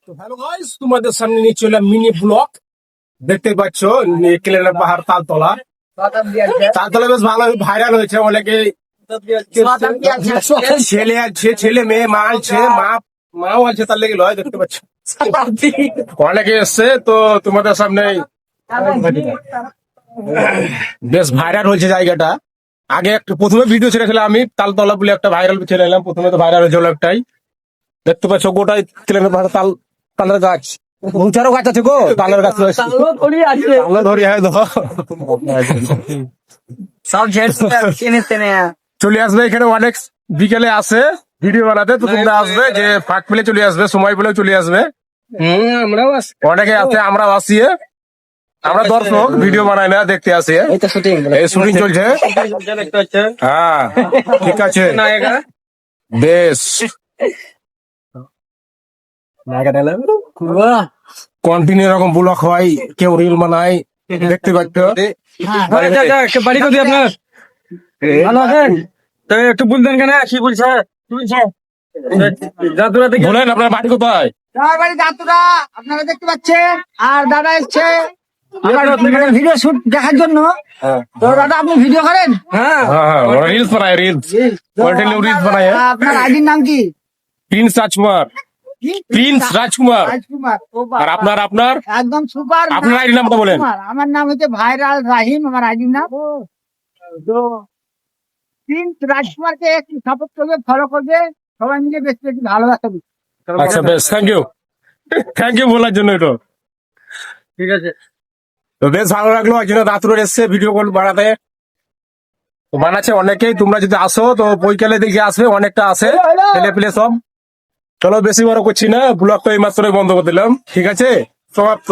তো hello guys, তোমাদের সামনে নিয়ে চলে মিনি ব্লগ। দেখতে পাচ্ছ কেলেনের পাহাড় তালতলা। তালতলা বেশ ভালো ভাইরাল হয়েছে, অনেকে ছেলে আছে, ছেলে মেয়ে মা আছে, মাও আছে, তার লেগে লয়। দেখতে পাচ্ছ অনেকে এসছে, তো তোমাদের সামনে বেশ ভাইরাল হয়েছে জায়গাটা। আগে একটা প্রথমে ভিডিও ছেড়েছিলাম আমি, তালতলা বলে একটা ভাইরাল ছেড়ে এলাম। প্রথমে তো ভাইরাল হয়েছিল একটাই, দেখতে পাচ্ছ গোটাই কেলেনের পাহাড় তালের গাছ। উঁচারও গাছ আছে গো, তালের গাছ রয়েছে। তালে ধরি, হ্যাঁ দেখো। সব চেনে চেনে চলে আসবে এখানে অনেক বিকেলে আসে ভিডিও বানাতে, তো তোমরা আসবে যে ফাঁক পেলে চলে আসবে, সময় পেলেও চলে আসবে। আমরাও অনেকে আছে, আমরা আসি, আমরা দর্শক, ভিডিও বানাই না, দেখতে আসি। এই তো শুটিং এই শুটিং চলছে। হ্যাঁ ঠিক আছে, বেশ কন্টিনিউ এরকম ব্লক হয়, কেউ রিল বানায়, দেখতে পাচ্ছ। বাড়ি কোথায় আপনার? ভালো আছেন? তো একটু বলতেন কেন কি বলছে জাতুরা থেকে? বলেন আপনার বাড়ি কোথায়? আমার বাড়ি দাতুরা, আপনারা দেখতে পাচ্ছেন। আর দাদা এসছে আমার ভিডিও শুট দেখার জন্য। তো দাদা আপনি ভিডিও করেন? হ্যাঁ হ্যাঁ ওরা রিলস বানায়, রিলস কন্টিনিউ রিলস বানায়। আপনার আইডির নাম কি? প্রিন্স রাজকুমার, কি? প্রিন্স রাজকুমার। রাজকুমার। ও বাবা। আর আপনার একদম সুপার। আপনার আইডি নামটা বলেন। আমার নাম হচ্ছে ভাইরাল রাহিম, আমার আইডির নাম। তো প্রিন্স রাজকুমারকে একটু সাপোর্ট করবে, ফলো করবে, সবাই মিলে বেশি বেশি ভালোবাসা দিবে। আচ্ছা বেশ, থ্যাংক ইউ বলার জন্য। এটা ঠিক আছে। তো বেশ ভালো লাগলো, একজন রাতুর এসছে ভিডিও কল বানাতে, তো বানাচ্ছে অনেকেই। তোমরা যদি আসো তো বৈকালে দিকে আসবে, অনেকটা আসে ছেলে পেলে সব। চলো বেশি বড় করছি না, ব্লগটা এই মাত্রই বন্ধ করে দিলাম। ঠিক আছে, সমাপ্ত।